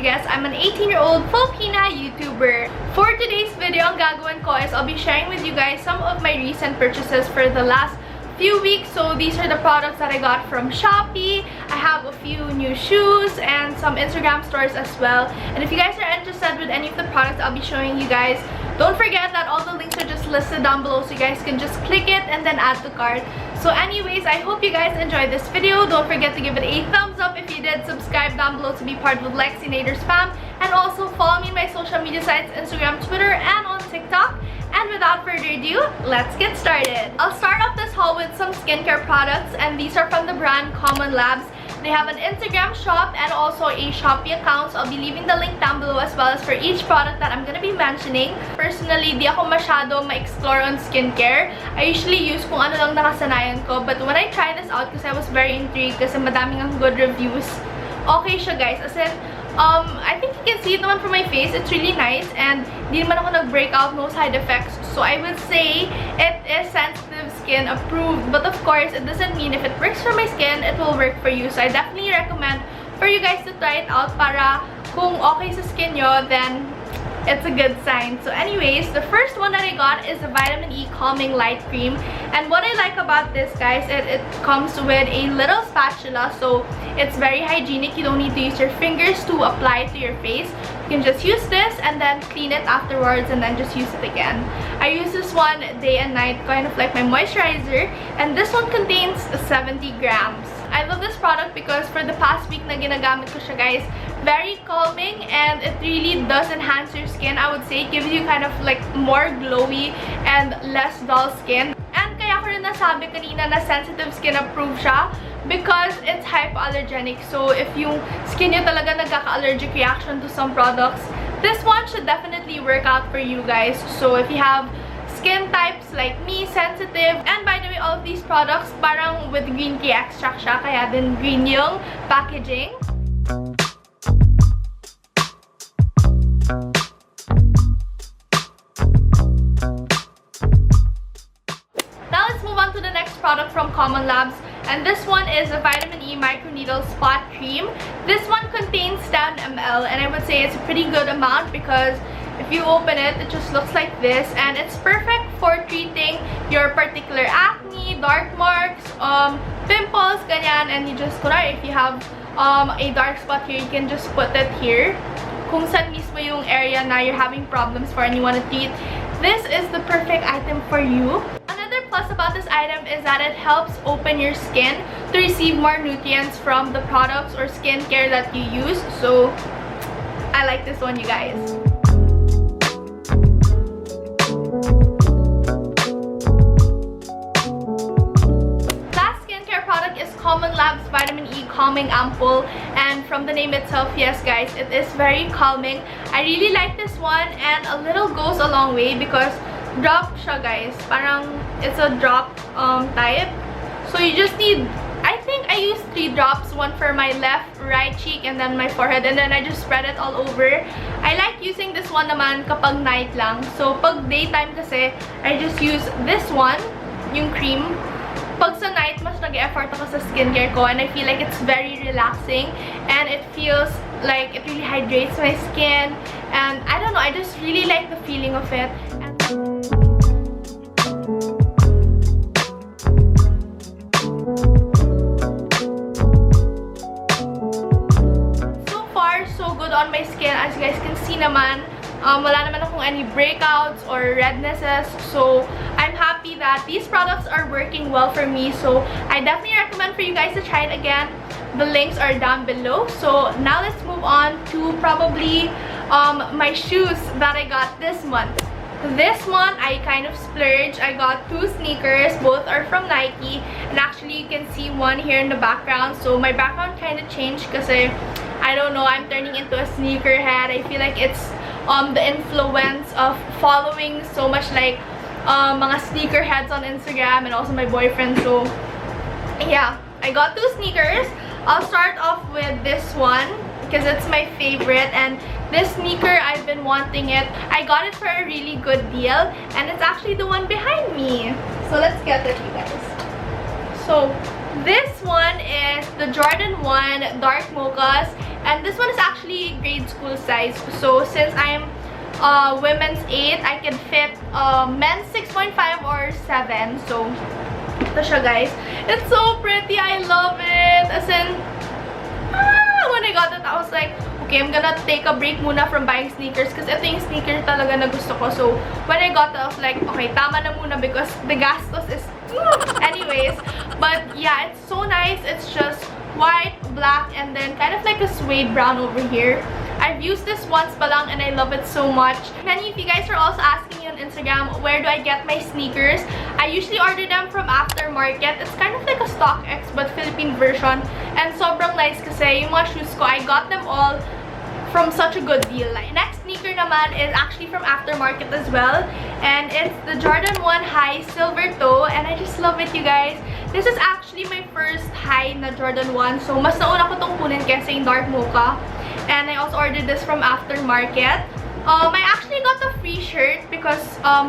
Rodriguez. I'm an 18-year-old Filipina YouTuber. For today's video, ang gagawin ko is I'll be sharing with you guys some of my recent purchases for the last few weeks. So these are the products that I got from Shopee. I have a few new shoes and some Instagram stores as well. And if you guys are interested with any of the products I'll be showing you guys, don't forget that all the links are just listed down below, so you guys can just click it and then add to cart. So anyways, I hope you guys enjoyed this video. Don't forget to give it a thumbs up if you did. Subscribe down below to be part of Lexinator's fam. And also follow me on my social media sites, Instagram, Twitter, and on TikTok. And without further ado, let's get started. I'll start off this haul with some skincare products, and these are from the brand Common Labs. They have an Instagram shop and also a Shopee account, so I'll be leaving the link down below as well as for each product that I'm gonna be mentioning. Personally, di ako masyado ma-explore on skincare. I usually use kung ano lang nakasanayan ko, but when I tried this out, kasi I was very intrigued kasi madaming ang good reviews, okay siya guys. As in, I think you can see it naman from my face. It's really nice and di naman ako nag-break out, no side effects. So I would say it is sensitive skin approved. But of course, it doesn't mean if it works for my skin, it will work for you. So I definitely recommend for you guys to try it out para kung okay sa skin nyo, then it's a good sign. So anyways, the first one that I got is the Vitamin E Calming Light Cream. And what I like about this, guys, it comes with a little spatula. So it's very hygienic. You don't need to use your fingers to apply it to your face. You can just use this and then clean it afterwards and then just use it again. I use this one day and night, kind of like my moisturizer. And this one contains 70 grams. I love this product because for the past week na ginagamit ko siya, guys, very calming and it really does enhance your skin. I would say it gives you kind of like more glowy and less dull skin. And kaya ko rin nasabi kanina na sensitive skin approved siya because it's hypoallergenic. So if yung skin nyo talaga nagkaka-allergic reaction to some products, this one should definitely work out for you guys. So if you have skin types like me, sensitive, and by the way, all of these products parang with green tea extract siya, kaya din green yung packaging. Now let's move on to the next product from Common Labs, and this one is a Vitamin E Microneedle Spot Cream. This one contains 10 ml, and I would say it's a pretty good amount because if you open it, it just looks like this, and it's perfect for treating your particular acne, dark marks, pimples, ganyan, and you just, if you have a dark spot here, you can just put it here. Kung saan mismo yung area na you're having problems for and you want to treat, this is the perfect item for you. Another plus about this item is that it helps open your skin to receive more nutrients from the products or skincare that you use. So I like this one, you guys. Common Labs Vitamin E Calming Ampoule, and from the name itself, yes guys, it is very calming. I really like this one, and a little goes a long way because drop siya, guys. Parang it's a drop type. So you just need, I think I used 3 drops, one for my left, right cheek, and then my forehead, and then I just spread it all over. I like using this one naman kapag night lang. So pag daytime kasi, I just use this one, yung cream. Pag sa night, mas nag-effort ako sa skincare ko, and I feel like it's very relaxing and it feels like it really hydrates my skin, and I don't know, I just really like the feeling of it. And so far, so good on my skin. As you guys can see naman, wala naman akong any breakouts or rednesses, so I'm happy that these products are working well for me. So I definitely recommend for you guys to try it again. The links are down below. So now let's move on to probably my shoes that I got this month. This one, I kind of splurged. I got 2 sneakers. Both are from Nike. And actually, you can see one here in the background. So my background kind of changed because I don't know, I'm turning into a sneakerhead. I feel like it's the influence of following so much like mga sneakerheads on Instagram and also my boyfriend. So yeah, I got 2 sneakers. I'll start off with this one because it's my favorite, and this sneaker, I've been wanting it. I got it for a really good deal, and it's actually the one behind me. So let's get it, you guys. So this one is the Jordan 1 Dark Mochas. And this one is actually grade school size. So since I'm women's 8, I can fit men's 6.5 or 7. So ito siya, guys. It's so pretty. I love it. As in, when I got it, I was like, okay, I'm gonna take a break muna from buying sneakers because ito yung sneaker talaga na gusto ko. So when I got it, I was like, okay, tama na muna because the gastos is anyways. But yeah, it's so nice. It's just white, black, and then kind of like a suede brown over here. I've used this once pa lang and I love it so much. Many of you guys are also asking me on Instagram, where do I get my sneakers? I usually order them from Aftermarket. It's kind of like a StockX but Philippine version. And sobrang nice kasi yung mga shoes ko, I got them all from such a good deal. Like, next sneaker naman is actually from Aftermarket as well. And it's the Jordan 1 High Silver Toe. And I just love it, you guys. This is actually my first high na Jordan 1. So, mas nauna ko itong kunin kaysa yung Dark Mocha. And I also ordered this from Aftermarket. I actually got a free shirt because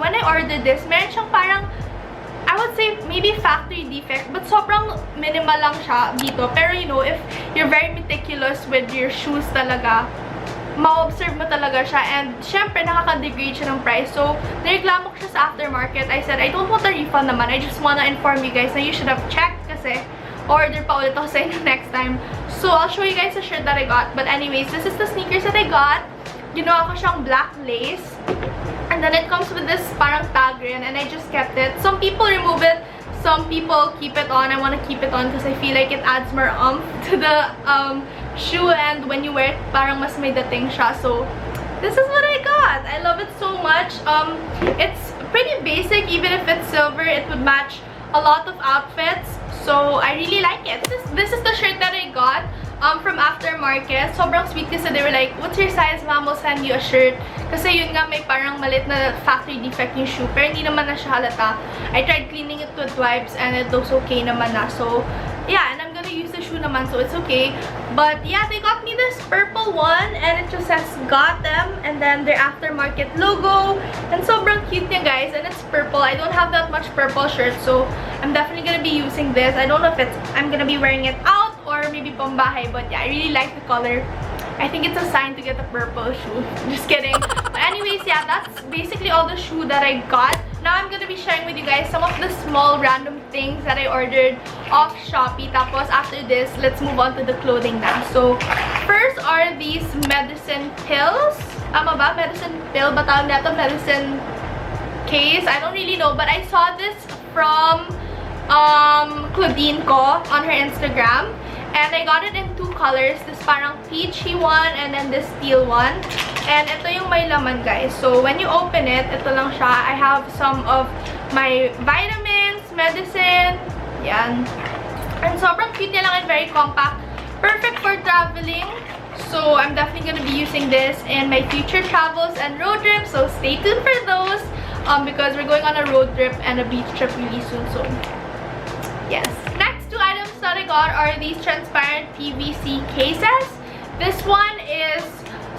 when I ordered this, meron siyang parang, I would say maybe factory defect, but sobrang minimal lang siya dito. Pero you know, if you're very meticulous with your shoes talaga, ma-observe mo talaga siya. And syempre, nakaka-degrade siya ng price. So, nireklamo ko siya sa Aftermarket. I said, I don't want a refund naman. I just wanna inform you guys na you should have checked kasi order pa ulit ako sa inyo next time. So, I'll show you guys the shirt that I got. But anyways, this is the sneakers that I got. Ginawa ko siyang black lace. And then it comes with this parang tag rin. And I just kept it. Some people remove it. Some people keep it on. I want to keep it on because I feel like it adds more oomph to the shoe. And when you wear it, parang mas may dating siya. So, this is what I got. I love it so much. It's pretty basic. Even if it's silver, it would match a lot of outfits. So, I really like it. This is the shirt that I got from Aftermarket. Sobrang sweet kasi they were like, what's your size, ma'am? We'll send you a shirt. Kasi yun nga, may parang malit na factory defect yung shoe. Pero hindi naman na siya halata. I tried cleaning it with wipes and it looks okay naman na. So, yeah. And I'm gonna use the shoe naman, so it's okay. But, yeah, they got me this purple one. And it just says, got them. And then their Aftermarket logo. And sobrang cute niya, guys. And it's purple. I don't have that much purple shirt. So, I'm definitely gonna be using this. I don't know if I'm gonna be wearing it out or maybe pambahay, but yeah, I really like the color. I think it's a sign to get a purple shoe. Just kidding. But anyways, yeah, that's basically all the shoe that I got. Now I'm gonna be sharing with you guys some of the small random things that I ordered off Shopee. Tapos after this, let's move on to the clothing now. So first are these medicine pills. Tama ba? Medicine pill ba tawag nito? Medicine case? I don't really know, but I saw this from Claudine ko on her Instagram. And I got it in two colors. This parang peachy one and then this teal one. And ito yung may laman, guys. So, when you open it, ito lang siya. I have some of my vitamins, medicine. Yan. And sobrang cute niya lang and very compact. Perfect for traveling. So, I'm definitely gonna be using this in my future travels and road trips. So, stay tuned for those. Because we're going on a road trip and a beach trip really soon. So, yes. Next two items that I got are these transparent PVC cases. This one is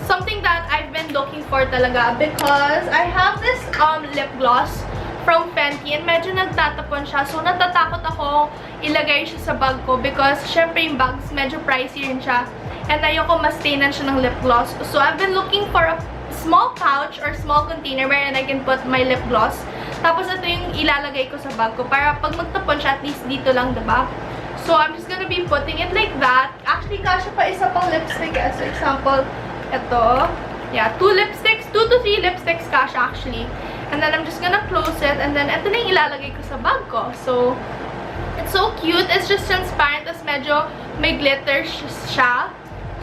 something that I've been looking for talaga because I have this lip gloss from Fenty and medyo nagtatapon siya. So, natatakot ako ilagay siya sa bag ko because syempre yung bags medyo pricey rin siya. And ayoko ma-stainan siya ng lip gloss. So, I've been looking for a small pouch or small container wherein I can put my lip gloss. Tapos, ito yung ilalagay ko sa bag ko para pag magtapon siya, at least dito lang, diba? So, I'm just gonna be putting it like that. Actually, kasha pa isa pang lipstick. So, example, ito. Yeah, 2 to 3 lipsticks kasha actually. And then, I'm just gonna close it. And then, ito na yung ilalagay ko sa bag ko. So, it's so cute. It's just transparent. As medyo may glitter siya.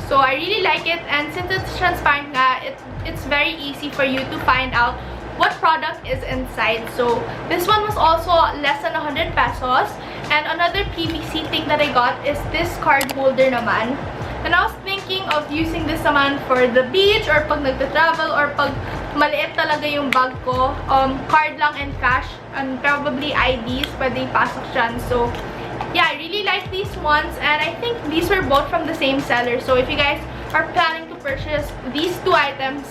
So, I really like it. And since it's transparent nga, it's very easy for you to find out what product is inside. So, this one was also less than 100 pesos. And another PVC thing that I got is this card holder naman. And I was thinking of using this naman for the beach or pag nagta-travel or pag maliit talaga yung bag ko. Card lang and cash and probably IDs pwede ipasok dyan. So, yeah, I really like these ones. And I think these were both from the same seller. So, if you guys are planning to purchase these two items,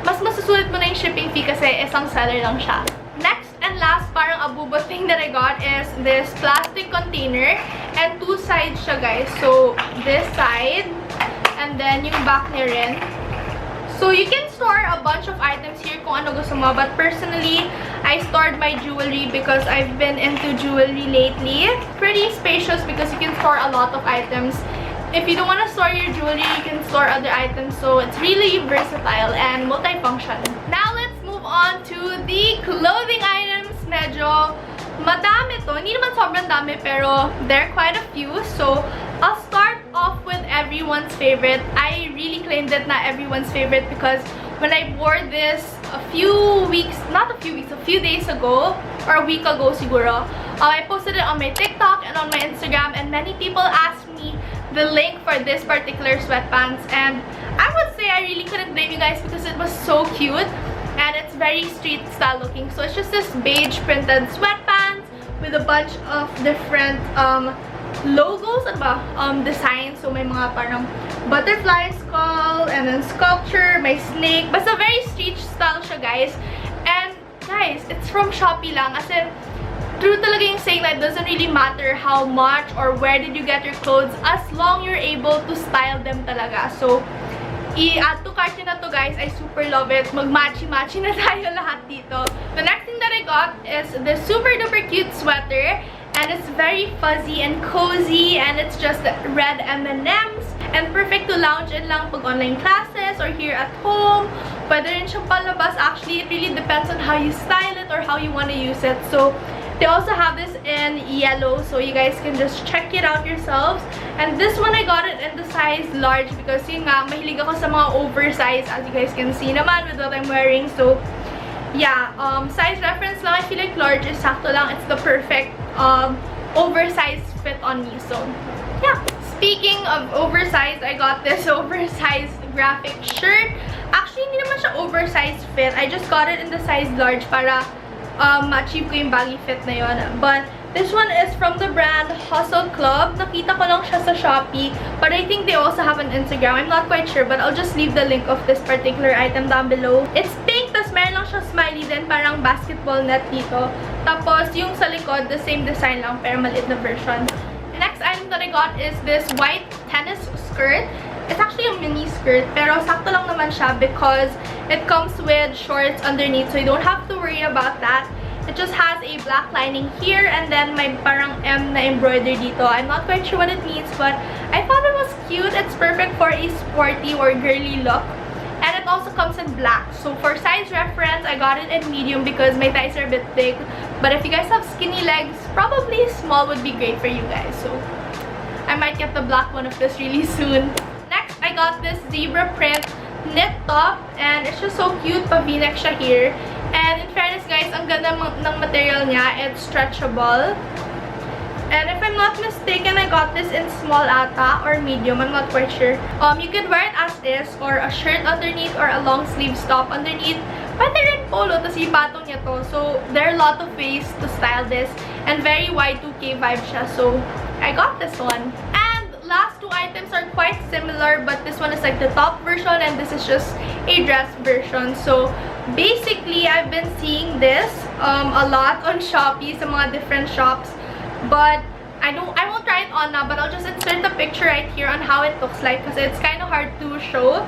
mas masusulit mo na yung shipping fee kasi isang seller lang siya. Next and last, parang abubo thing that I got is this plastic container. And two sides siya, guys. So, this side and then yung back niya rin. So you can store a bunch of items here kung ano gusto mo. But personally, I stored my jewelry because I've been into jewelry lately. Pretty spacious because you can store a lot of items. If you don't want to store your jewelry, you can store other items. So it's really versatile and multifunction. Now let's move on to the clothing items. Medyo madami to. Hindi naman sobrang dami pero there are quite a few. So I'll start off with everyone's favorite. I really claimed it not everyone's favorite because when I wore this a few days ago, or a week ago siguro, I posted it on my TikTok and on my Instagram, and many people asked me the link for this particular sweatpants, and I would say I really couldn't blame you guys because it was so cute and it's very street style looking. So it's just this beige printed sweatpants with a bunch of different logos and designs. So may mga parang butterfly skull and then sculpture, may snake. Basta very street style siya, guys. And guys, it's from Shopee lang. As in, true talaga yung saying that it doesn't really matter how much or where did you get your clothes as long you're able to style them talaga. So i-add to cart na to, guys. I super love it. Mag-matchy-matchy na tayo lahat dito. The next thing that I got is this super duper cute sweater. And it's very fuzzy and cozy, and it's just red M&Ms, and perfect to lounge in lang pag online classes or here at home. Pwede rin siyang palabas. Actually, it really depends on how you style it or how you want to use it. So they also have this in yellow, so you guys can just check it out yourselves. And this one, I got it in the size large because yun nga, mahilig ako sa mga oversize, as you guys can see naman with what I'm wearing. So yeah, size reference lang. I feel like large is sakto lang. It's the perfect oversized fit on me. So yeah, speaking of oversized, I got this oversized graphic shirt. Actually, hindi naman siya oversized fit. I just got it in the size large para ma-achieve ko yung baggy fit na yun. But this one is from the brand Hustle Club. Nakita ko lang siya sa Shopee, but I think they also have an Instagram. I'm not quite sure, but I'll just leave the link of this particular item down below. It's pink, tas meron lang siya smiley din, parang basketball net dito. Tapos yung sa likod, the same design lang, pero maliit na version. The next item that I got is this white tennis skirt. It's actually a mini skirt, pero sakto lang naman siya because it comes with shorts underneath, so you don't have to worry about that. It just has a black lining here, and then may parang M na embroider dito. I'm not quite sure what it means, but I thought it was cute. It's perfect for a sporty or girly look. And it also comes in black. So for size reference, I got it in medium because my thighs are a bit thick. But if you guys have skinny legs, probably small would be great for you guys. So I might get the black one of this really soon. Next, I got this zebra print knit top, and it's just so cute. Pa-v-neck siya here. And in fairness, guys, ang ganda ng material niya. It's stretchable. And if I'm not mistaken, I got this in small ata or medium. I'm not quite sure. You could wear it as is, or a shirt underneath, or a long sleeve top underneath. Pwede rin polo, tas ipatong niya to. So there are a lot of ways to style this. And very Y2K vibe siya. So I got this one. And last two items are quite similar, but this one is like the top version, and this is just a dress version. So basically, I've been seeing this a lot on Shopee sa mga different shops. But I won't try it on now, but I'll just insert the picture right here on how it looks like because it's kind of hard to show.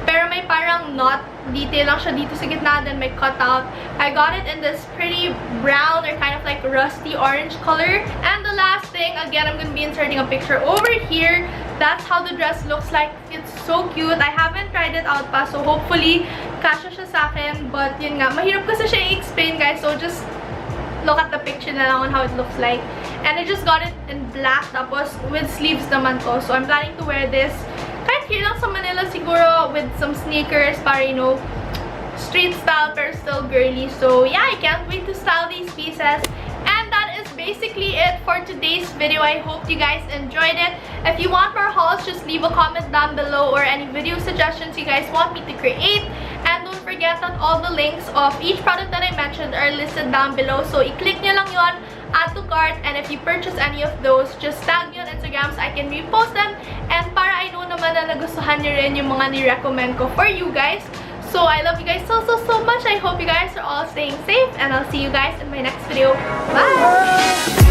Pero may parang knot detail lang siya dito sa gitna, then may cutout. I got it in this pretty brown or kind of like rusty orange color. And the last thing, again, I'm gonna be inserting a picture over here. That's how the dress looks like. It's so cute. I haven't tried it out pa, so hopefully kasha siya sa akin. But yun nga, mahirap kasi siya i-explain, guys, so just look at the picture na lang on how it looks like. And I just got it in black, tapos with sleeves naman to. So I'm planning to wear this kahit here lang sa Manila siguro with some sneakers para, you know, street style pero still girly. So yeah, I can't wait to style these pieces. And that is basically it for today's video. I hope you guys enjoyed it. If you want more hauls, just leave a comment down below or any video suggestions you guys want me to create. And don't forget that all the links of each product that I mentioned are listed down below. So i-click nyo lang yon, add to cart, and if you purchase any of those, just tag me on Instagram so I can repost them. And para I know naman na nagustuhan nyo rin yung mga ni-recommend ko for you guys. So I love you guys so much. I hope you guys are all staying safe, and I'll see you guys in my next video. Bye!